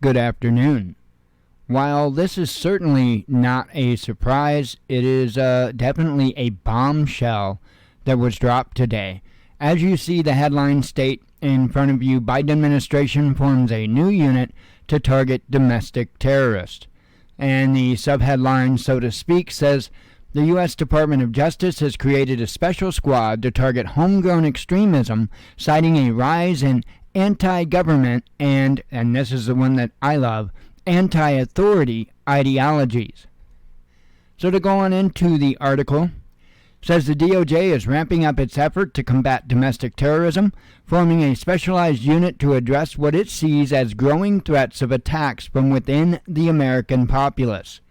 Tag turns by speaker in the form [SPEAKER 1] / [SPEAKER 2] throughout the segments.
[SPEAKER 1] Good afternoon. While this is certainly not a surprise, it is definitely a bombshell that was dropped today. As you see, the headlines state in front of you, Biden administration forms a new unit to target domestic terrorists. And the subheadline, so to speak, says, the U.S. Department of Justice has created a special squad to target homegrown extremism, citing a rise in anti-government and this is the one that I love, anti-authority ideologies. So to go on into the article, says the DOJ is ramping up its effort to combat domestic terrorism, forming a specialized unit to address what it sees as growing threats of attacks from within the American populace.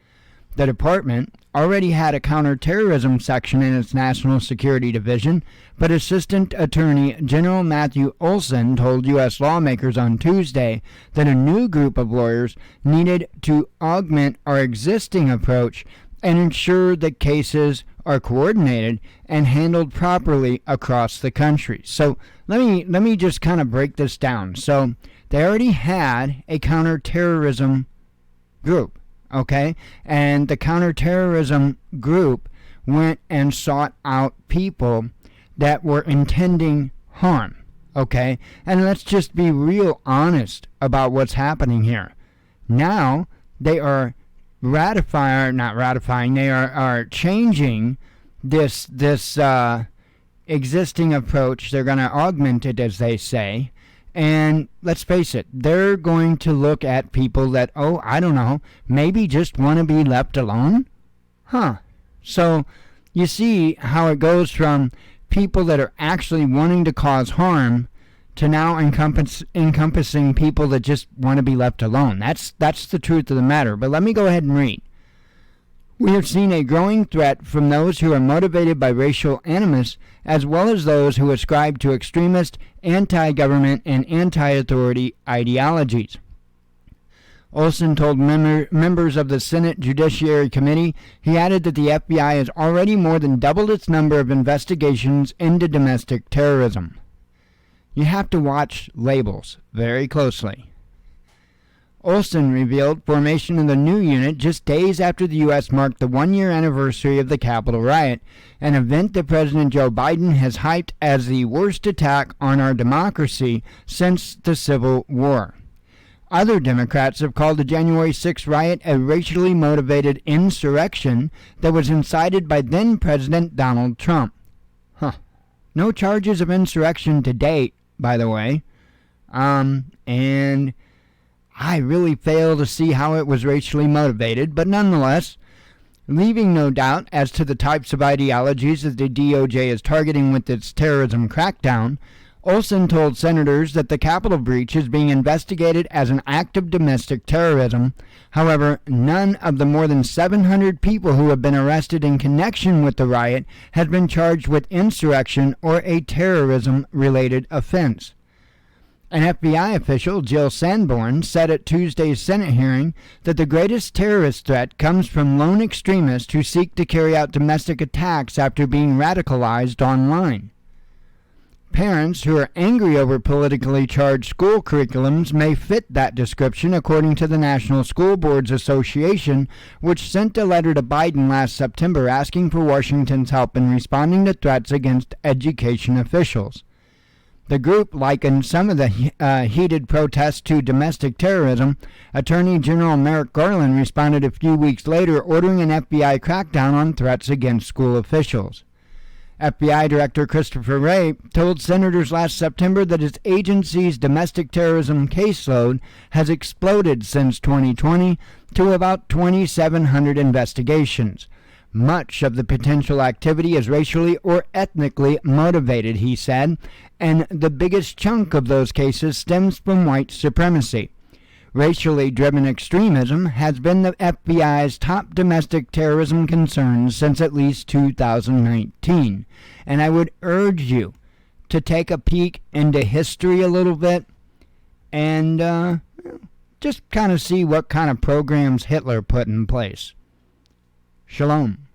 [SPEAKER 1] The department already had a counterterrorism section in its National Security Division, but Assistant Attorney General Matthew Olsen told U.S. lawmakers on Tuesday that a new group of lawyers needed to augment our existing approach and ensure that cases are coordinated and handled properly across the country. So let me just kind of break this down. So they already had a counterterrorism group. Okay, and the counterterrorism group went and sought out people that were intending harm. Okay, and let's just be real honest about what's happening here. Now they are changing this existing approach. They're going to augment it, as they say. And let's face it, they're going to look at people that, maybe just want to be left alone? So you see how it goes from people that are actually wanting to cause harm to now encompassing people that just want to be left alone. That's the truth of the matter. But let me go ahead and read. We have seen a growing threat from those who are motivated by racial animus, as well as those who ascribe to extremist, anti-government, and anti-authority ideologies. Olsen told members of the Senate Judiciary Committee. He added that the FBI has already more than doubled its number of investigations into domestic terrorism. You have to watch labels very closely. Olsen revealed formation of the new unit just days after the U.S. marked the one-year anniversary of the Capitol riot, an event that President Joe Biden has hyped as the worst attack on our democracy since the Civil War. Other Democrats have called the January 6th riot a racially motivated insurrection that was incited by then-President Donald Trump. No charges of insurrection to date, by the way. And I really fail to see how it was racially motivated, but nonetheless, leaving no doubt as to the types of ideologies that the DOJ is targeting with its terrorism crackdown, Olsen told senators that the Capitol breach is being investigated as an act of domestic terrorism. However, none of the more than 700 people who have been arrested in connection with the riot has been charged with insurrection or a terrorism-related offense. An FBI official, Jill Sanborn, said at Tuesday's Senate hearing that the greatest terrorist threat comes from lone extremists who seek to carry out domestic attacks after being radicalized online. Parents who are angry over politically charged school curriculums may fit that description, according to the National School Boards Association, which sent a letter to Biden last September asking for Washington's help in responding to threats against education officials. The group likened some of the heated protests to domestic terrorism. Attorney General Merrick Garland responded a few weeks later, ordering an FBI crackdown on threats against school officials. FBI Director Christopher Wray told senators last September that his agency's domestic terrorism caseload has exploded since 2020 to about 2,700 investigations. Much of the potential activity is racially or ethnically motivated, he said, and the biggest chunk of those cases stems from white supremacy. Racially driven extremism has been the FBI's top domestic terrorism concern since at least 2019, and I would urge you to take a peek into history a little bit and just kind of see what kind of programs Hitler put in place. Shalom.